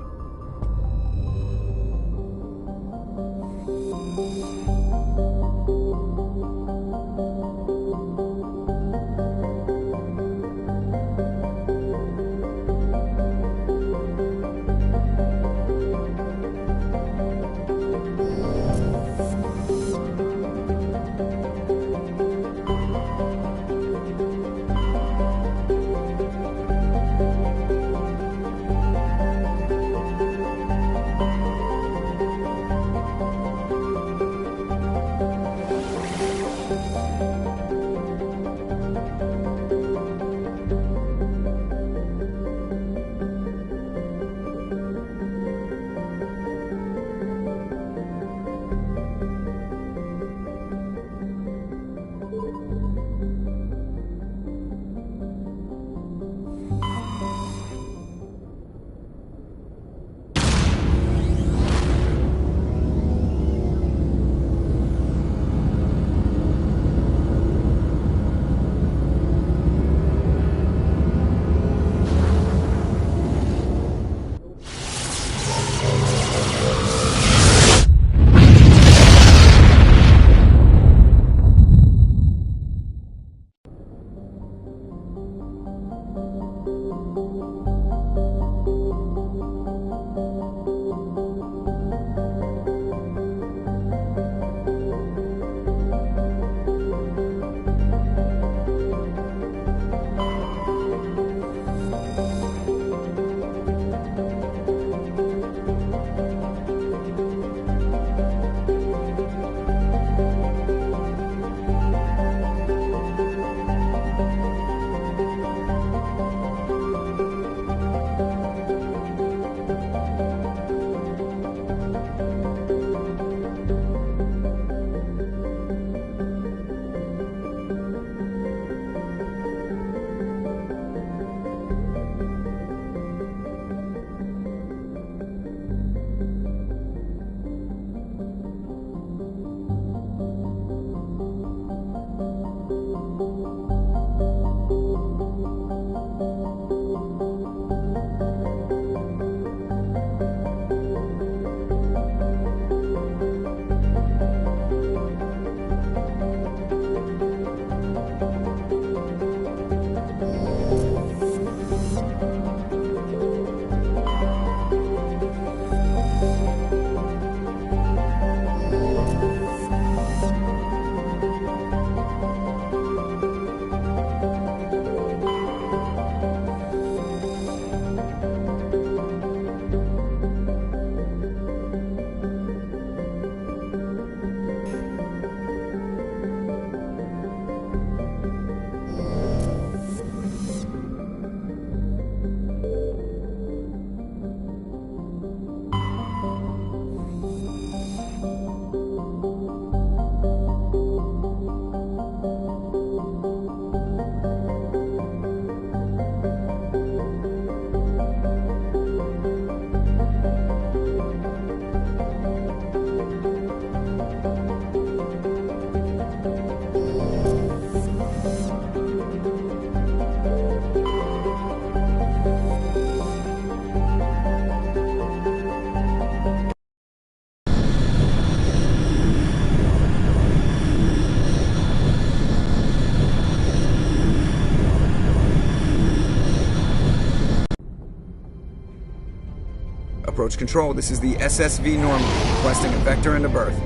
approach. Control, this is the SSV Normandy, requesting a vector into berth.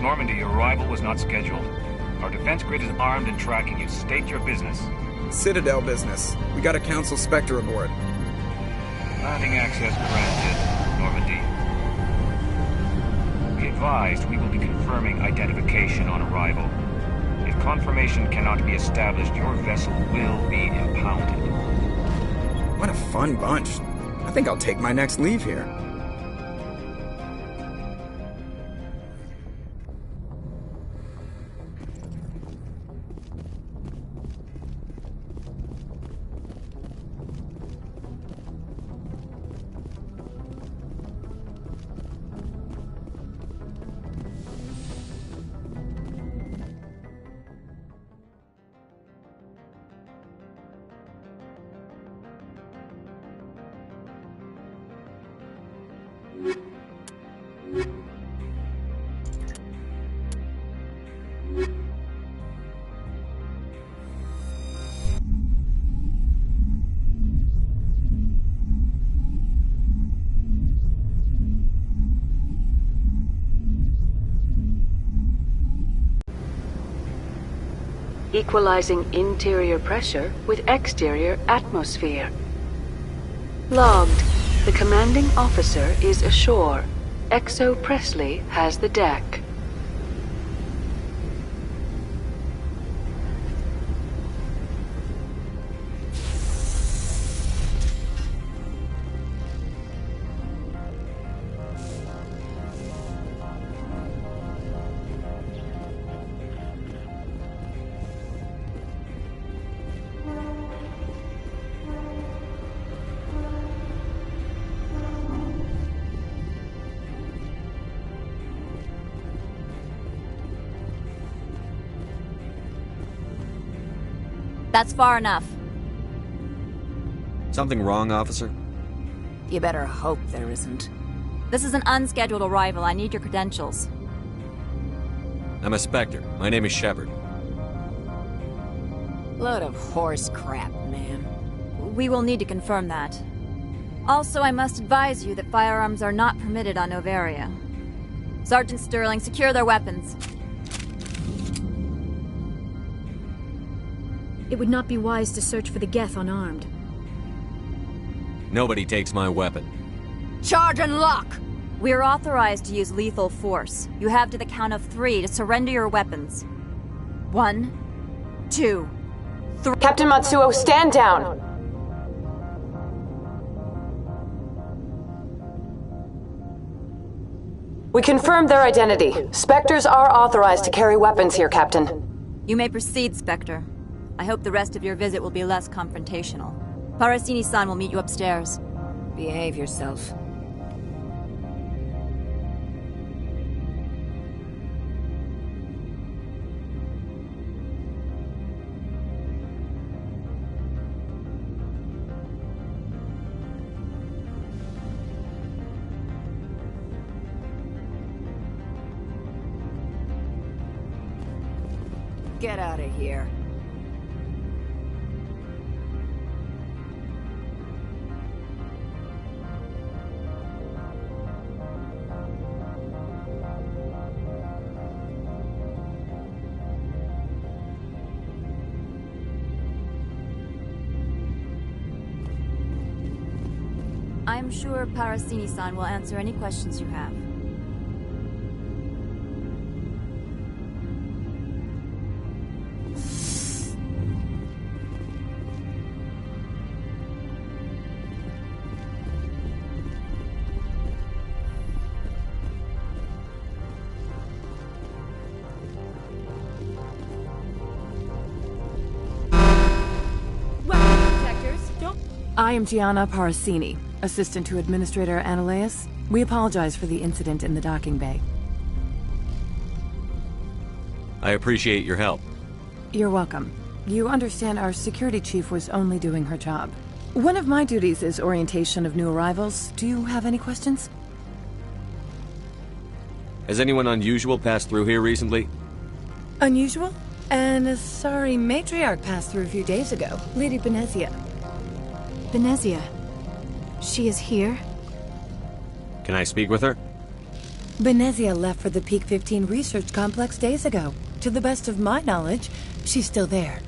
Normandy, your arrival was not scheduled. Our defense grid is armed and tracking you. State your business. Citadel business. We got a Council Spectre aboard. Landing access granted, Normandy. Be advised, we will be confirming identification on arrival. If confirmation cannot be established, your vessel will be impounded. What a fun bunch. I think I'll take my next leave here. Equalizing interior pressure with exterior atmosphere. Logged. The commanding officer is ashore. XO Presley has the deck. That's far enough. Something wrong, officer? You better hope there isn't. This is an unscheduled arrival. I need your credentials. I'm a Spectre. My name is Shepard. Load of horse crap, man. We will need to confirm that. Also, I must advise you that firearms are not permitted on Noveria. Sergeant Sterling, secure their weapons. It would not be wise to search for the Geth unarmed. Nobody takes my weapon. Charge and lock! We are authorized to use lethal force. You have to the count of 3 to surrender your weapons. 1, 2, 3. Captain Matsuo, stand down! We confirmed their identity. Spectres are authorized to carry weapons here, Captain. You may proceed, Spectre. I hope the rest of your visit will be less confrontational. Parasini-san will meet you upstairs. Behave yourself. Get out of here. I'm sure Parasini-san will answer any questions you have. I am Gianna Parasini, assistant to Administrator Ananias. We apologize for the incident in the docking bay. I appreciate your help. You're welcome. You understand our security chief was only doing her job. One of my duties is orientation of new arrivals. Do you have any questions? Has anyone unusual passed through here recently? Unusual? An Asari matriarch passed through a few days ago. Lady Benezia. Benezia? She is here? Can I speak with her? Benezia left for the Peak 15 research complex days ago. To the best of my knowledge, she's still there.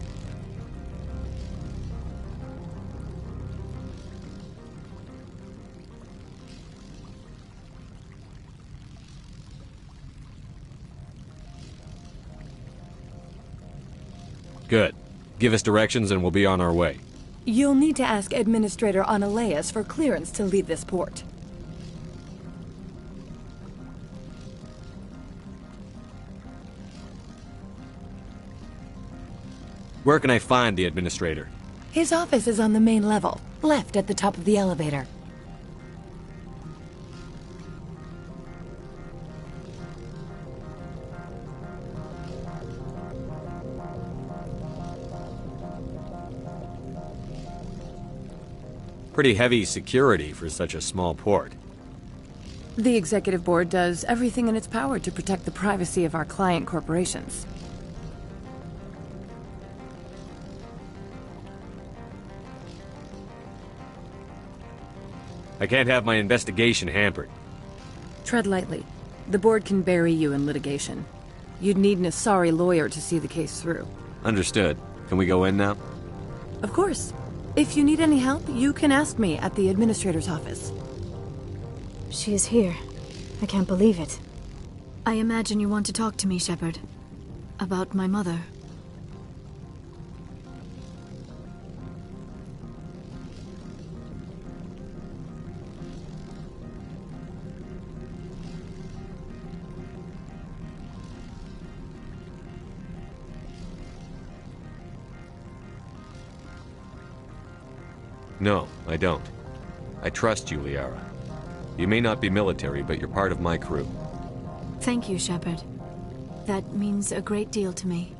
Good. Give us directions and we'll be on our way. You'll need to ask Administrator Analeas for clearance to leave this port. Where can I find the Administrator? His office is on the main level, left at the top of the elevator. Pretty heavy security for such a small port. The Executive Board does everything in its power to protect the privacy of our client corporations. I can't have my investigation hampered. Tread lightly. The Board can bury you in litigation. You'd need an Asari lawyer to see the case through. Understood. Can we go in now? Of course. If you need any help, you can ask me at the Administrator's office. She is here. I can't believe it. I imagine you want to talk to me, Shepard. About my mother. No, I don't. I trust you, Liara. You may not be military, but you're part of my crew. Thank you, Shepard. That means a great deal to me.